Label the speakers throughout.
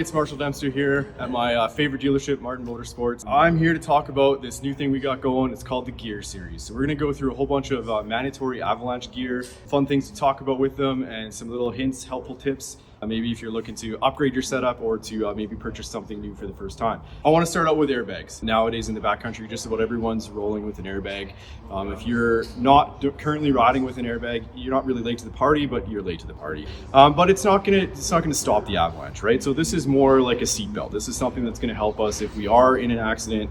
Speaker 1: It's Marshall Dempster here at my favorite dealership, Martin Motorsports. I'm here to talk about this new thing we got going. It's called the Gear Series. So we're gonna go through a whole bunch of mandatory Avalanche gear, fun things to talk about with them, and some little hints, helpful tips. Maybe if you're looking to upgrade your setup or to maybe purchase something new for the first time. I want to start out with airbags. Nowadays in the backcountry, just about everyone's rolling with an airbag. If you're not currently riding with an airbag, you're not really late to the party, but you're late to the party. But it's not gonna stop the avalanche, right? So this is more like a seatbelt. This is something that's gonna help us if we are in an accident,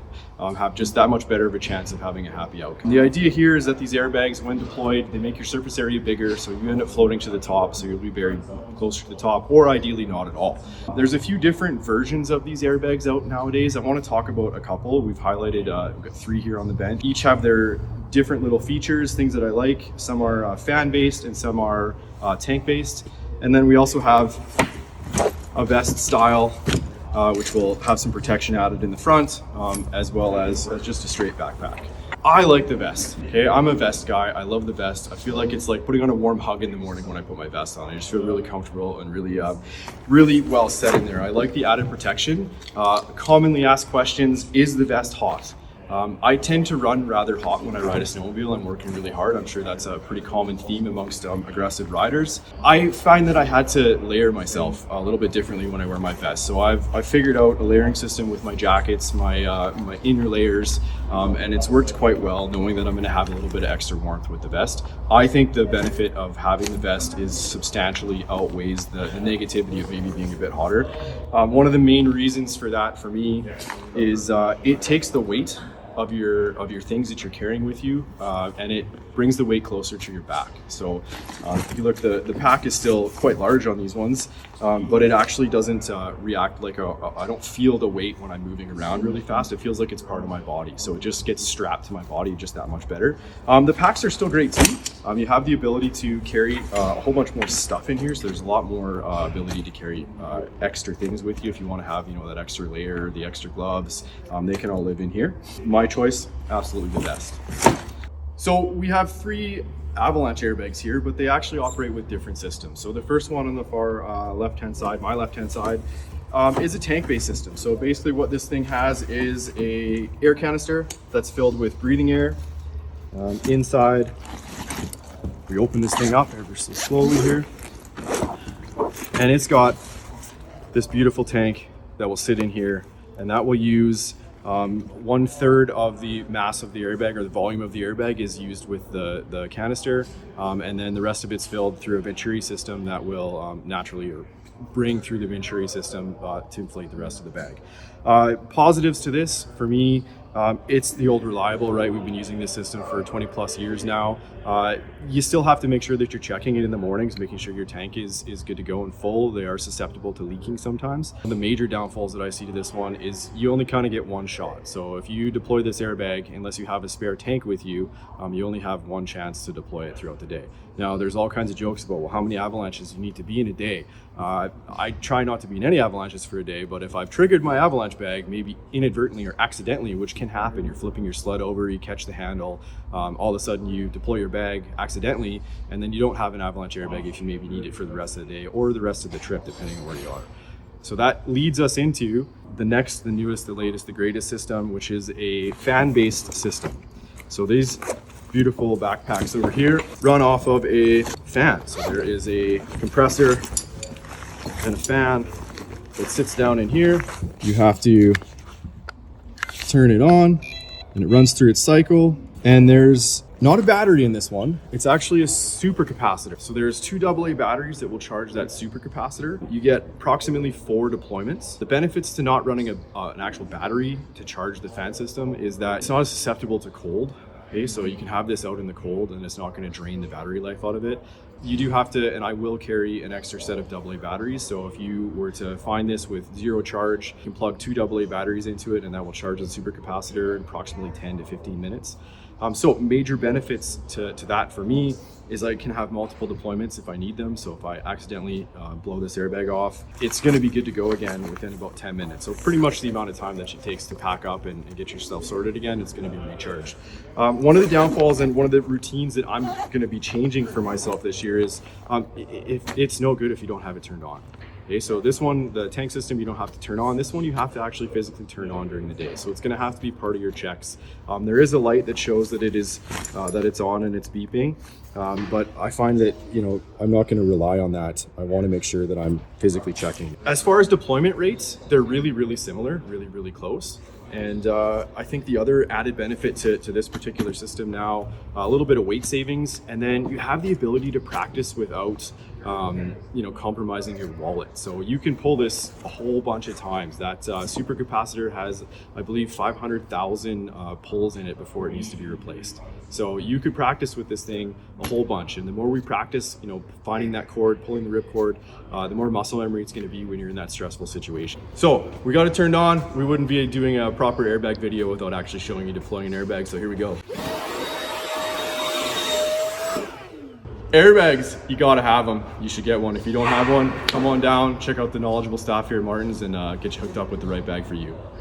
Speaker 1: have just that much better of a chance of having a happy outcome. The idea here is that these airbags, when deployed, they make your surface area bigger, so you end up floating to the top, so you'll be buried closer to the top, or ideally not at all. There's a few different versions of these airbags out nowadays. I want to talk about a couple. We've highlighted, we've got 3 here on the bench. Each have their different little features, things that I like. Some are fan-based and some are tank-based. And then we also have a vest style, which will have some protection added in the front, as well as just a straight backpack. I like the vest, okay? I'm a vest guy. I love the vest. I feel like it's like putting on a warm hug in the morning when I put my vest on. I just feel really comfortable and really well set in there. I like the added protection. Commonly asked questions, is the vest hot? I tend to run rather hot when I ride a snowmobile. I'm working really hard. I'm sure that's a pretty common theme amongst aggressive riders. I find that I had to layer myself a little bit differently when I wear my vest. So I've figured out a layering system with my jackets, my inner layers, and it's worked quite well, knowing that I'm going to have a little bit of extra warmth with the vest. I think the benefit of having the vest is substantially outweighs the negativity of maybe being a bit hotter. One of the main reasons for that for me is it takes the weight of your things that you're carrying with you, and it brings the weight closer to your back. So if you look, the pack is still quite large on these ones, but it actually doesn't react like I don't feel the weight when I'm moving around really fast. It feels like it's part of my body, so it just gets strapped to my body just that much better. The packs are still great too. You have the ability to carry a whole bunch more stuff in here, so there's a lot more ability to carry extra things with you if you want to have, that extra layer, the extra gloves. They can all live in here. My choice, absolutely the best. So we have 3 Avalanche airbags here, but they actually operate with different systems. So the first one on the far left-hand side, my left-hand side, is a tank-based system. So basically what this thing has is a air canister that's filled with breathing air. Inside, we open this thing up ever so slowly here, and it's got this beautiful tank that will sit in here, and that will use 1/3 of the mass of the airbag, or the volume of the airbag, is used with the canister, and then the rest of it's filled through a Venturi system that will naturally bring through the Venturi system to inflate the rest of the bag. Positives to this, for me, it's the old reliable, right? We've been using this system for 20 plus years now. You still have to make sure that you're checking it in the mornings, making sure your tank is good to go and full. They are susceptible to leaking sometimes. The major downfalls that I see to this one is you only kind of get one shot. So if you deploy this airbag, unless you have a spare tank with you, you only have one chance to deploy it throughout the day. Now, there's all kinds of jokes about, well, how many avalanches you need to be in a day. I try not to be in any avalanches for a day, but if I've triggered my avalanche bag, maybe inadvertently or accidentally, which can happen, you're flipping your sled over, you catch the handle, all of a sudden you deploy your bag accidentally, and then you don't have an avalanche airbag if you maybe need it for the rest of the day or the rest of the trip, depending on where you are. So that leads us into the next, the newest, the latest, the greatest system, which is a fan-based system. So these beautiful backpacks over here run off of a fan. So there is a compressor and a fan that sits down in here. You have to turn it on and it runs through its cycle. And there's not a battery in this one. It's actually a super capacitor. So there's 2 AA batteries that will charge that super capacitor. You get approximately 4 deployments. The benefits to not running an actual battery to charge the fan system is that it's not as susceptible to cold. Okay, so you can have this out in the cold and it's not going to drain the battery life out of it. You do have to, and I will carry an extra set of AA batteries. So if you were to find this with 0 charge, you can plug 2 AA batteries into it and that will charge the supercapacitor in approximately 10 to 15 minutes. So major benefits to that for me is I can have multiple deployments if I need them. So if I accidentally blow this airbag off, it's going to be good to go again within about 10 minutes. So pretty much the amount of time that it takes to pack up and get yourself sorted again, it's going to be recharged. One of the downfalls and one of the routines that I'm going to be changing for myself this year is it's no good if you don't have it turned on. Okay, so this one, the tank system, you don't have to turn on. This one you have to actually physically turn on during the day. So it's gonna have to be part of your checks. There is a light that shows that it is that it's on and it's beeping. But I find that, you know, I'm not gonna rely on that. I wanna make sure that I'm physically checking. As far as deployment rates, they're really similar, really close. And I think the other added benefit to this particular system now, a little bit of weight savings, and then you have the ability to practice without you know, compromising your wallet. So you can pull this a whole bunch of times. That super capacitor has, I believe, 500,000 pulls in it before it needs to be replaced. So you could practice with this thing a whole bunch, and the more we practice, you know, finding that cord, pulling the ripcord, the more muscle memory it's going to be when you're in that stressful situation. So we got it turned on. We wouldn't be doing a proper airbag video without actually showing you deploying an airbag. So here we go. Airbags, you gotta have them. You should get one. If you don't have one, come on down, check out the knowledgeable staff here at Martin's and get you hooked up with the right bag for you.